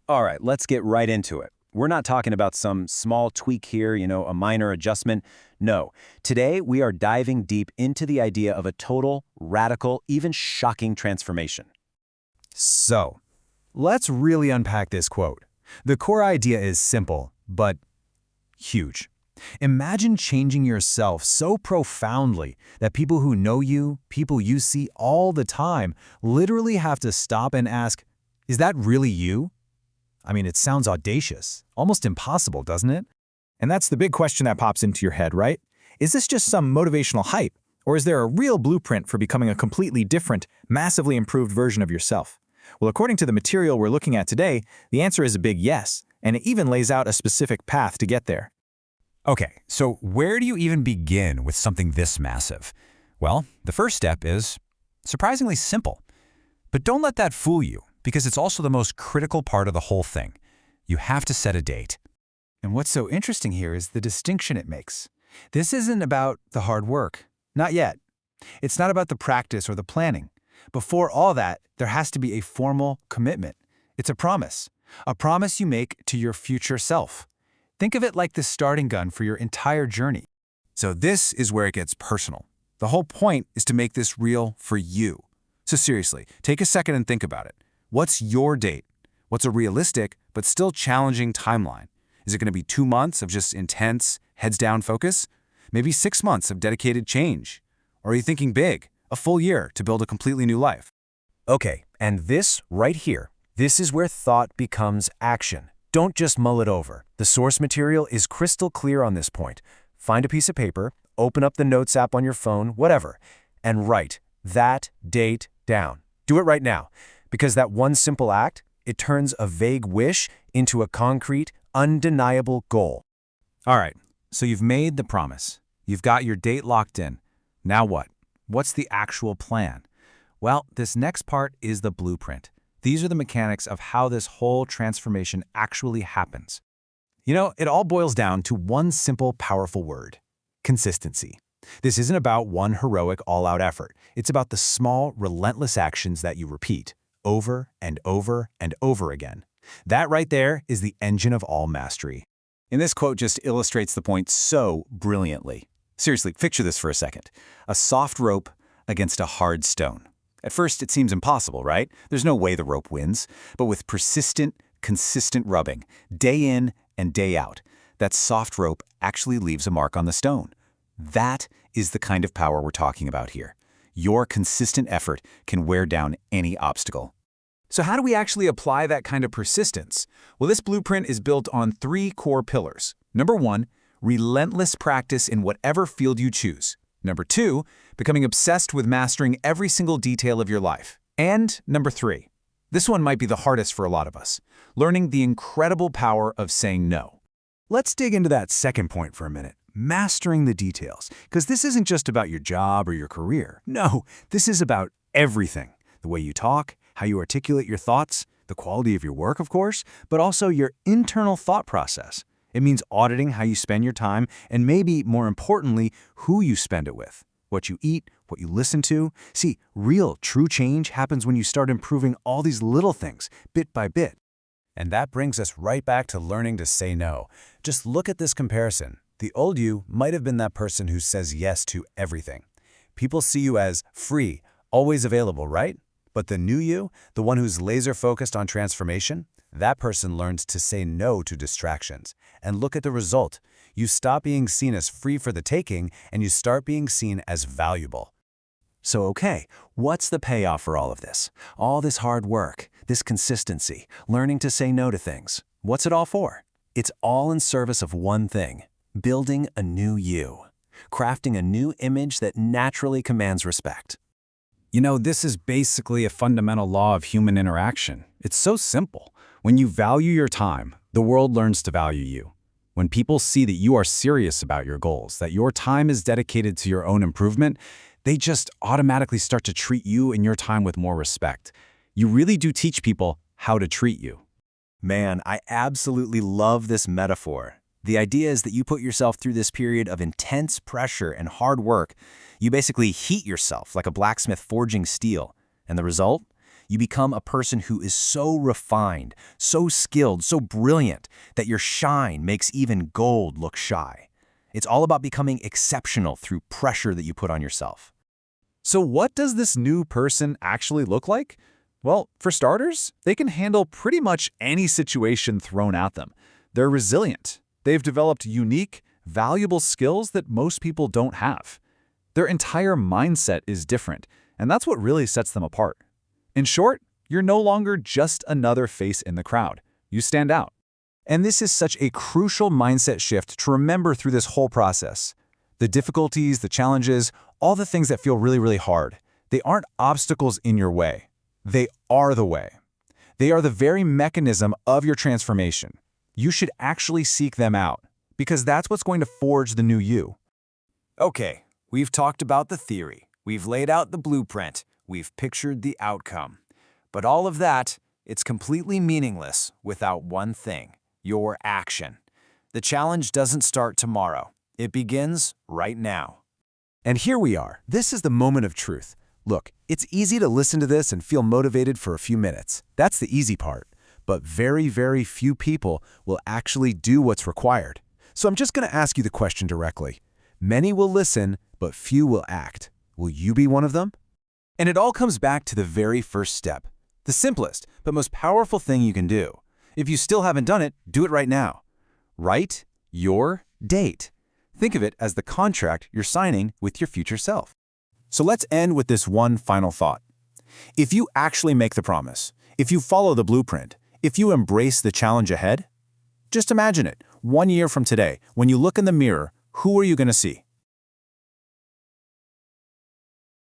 All right, let's get right into it. We're not talking about some small tweak here, a minor adjustment. No, today we are diving deep into the idea of a total, radical, even shocking transformation. So, let's really unpack this quote. The core idea is simple, but huge. Imagine changing yourself so profoundly that people who know you, people you see all the time, literally have to stop and ask, is that really you? I mean, it sounds audacious, almost impossible, doesn't it? And that's the big question that pops into your head, right? Is this just some motivational hype, or is there a real blueprint for becoming a completely different, massively improved version of yourself? Well, according to the material we're looking at today, the answer is a big yes, and it even lays out a specific path to get there. Okay, so where do you even begin with something this massive? Well, the first step is surprisingly simple. But don't let that fool you, because it's also the most critical part of the whole thing. You have to set a date. And what's so interesting here is the distinction it makes. This isn't about the hard work. Not yet. It's not about the practice or the planning. Before all that, there has to be a formal commitment. It's a promise you make to your future self. Think of it like the starting gun for your entire journey. So this is where it gets personal. The whole point is to make this real for you. So seriously, take a second and think about it. What's your date? What's a realistic but still challenging timeline? Is it going to be 2 months of just intense, heads-down focus? Maybe 6 months of dedicated change? Or are you thinking big, a full year to build a completely new life? Okay, and this right here, this is where thought becomes action. Don't just mull it over. The source material is crystal clear on this point. Find a piece of paper, open up the Notes app on your phone, whatever, and write that date down. Do it right now, because that one simple act, it turns a vague wish into a concrete, undeniable goal. All right, so you've made the promise. You've got your date locked in. Now what? What's the actual plan? Well, this next part is the blueprint. These are the mechanics of how this whole transformation actually happens. It all boils down to one simple, powerful word: consistency. This isn't about one heroic, all-out effort. It's about the small, relentless actions that you repeat over and over and over again. That right there is the engine of all mastery. And this quote just illustrates the point so brilliantly. Seriously, picture this for a second. A soft rope against a hard stone. At first, it seems impossible, right? There's no way the rope wins. But with persistent, consistent rubbing, day in and day out, that soft rope actually leaves a mark on the stone. That is the kind of power we're talking about here. Your consistent effort can wear down any obstacle. So how do we actually apply that kind of persistence? Well, this blueprint is built on 3 core pillars. Number 1, relentless practice in whatever field you choose. Number 2, becoming obsessed with mastering every single detail of your life. And number 3, this one might be the hardest for a lot of us, learning the incredible power of saying no. Let's dig into that second point for a minute. Mastering the details, because this isn't just about your job or your career. No, this is about everything. The way you talk, how you articulate your thoughts, the quality of your work, of course, but also your internal thought process. It means auditing how you spend your time and maybe, more importantly, who you spend it with, what you eat, what you listen to. See, real, true change happens when you start improving all these little things, bit by bit. And that brings us right back to learning to say no. Just look at this comparison. The old you might have been that person who says yes to everything. People see you as free, always available, right? But the new you, the one who's laser-focused on transformation, that person learns to say no to distractions. And look at the result. You stop being seen as free for the taking, and you start being seen as valuable. So okay, what's the payoff for all of this? All this hard work, this consistency, learning to say no to things. What's it all for? It's all in service of one thing: building a new you, crafting a new image that naturally commands respect. This is basically a fundamental law of human interaction. It's so simple. When you value your time, the world learns to value you. When people see that you are serious about your goals, that your time is dedicated to your own improvement, they just automatically start to treat you and your time with more respect. You really do teach people how to treat you. Man, I absolutely love this metaphor. The idea is that you put yourself through this period of intense pressure and hard work. You basically heat yourself like a blacksmith forging steel. And the result? You become a person who is so refined, so skilled, so brilliant that your shine makes even gold look shy. It's all about becoming exceptional through pressure that you put on yourself. So what does this new person actually look like? Well, for starters, they can handle pretty much any situation thrown at them. They're resilient. They've developed unique, valuable skills that most people don't have. Their entire mindset is different, and that's what really sets them apart. In short, you're no longer just another face in the crowd. You stand out. And this is such a crucial mindset shift to remember through this whole process. The difficulties, the challenges, all the things that feel really, really hard, they aren't obstacles in your way. They are the way. They are the very mechanism of your transformation. You should actually seek them out, because that's what's going to forge the new you. Okay, we've talked about the theory. We've laid out the blueprint. We've pictured the outcome. But all of that, it's completely meaningless without one thing: your action. The challenge doesn't start tomorrow. It begins right now. And here we are. This is the moment of truth. Look, it's easy to listen to this and feel motivated for a few minutes. That's the easy part. But very, very few people will actually do what's required. So I'm just going to ask you the question directly. Many will listen, but few will act. Will you be one of them? And it all comes back to the very first step. The simplest, but most powerful thing you can do. If you still haven't done it, do it right now. Write your date. Think of it as the contract you're signing with your future self. So let's end with this one final thought. If you actually make the promise, if you follow the blueprint, if you embrace the challenge ahead, just imagine it. 1 year from today, when you look in the mirror, who are you going to see?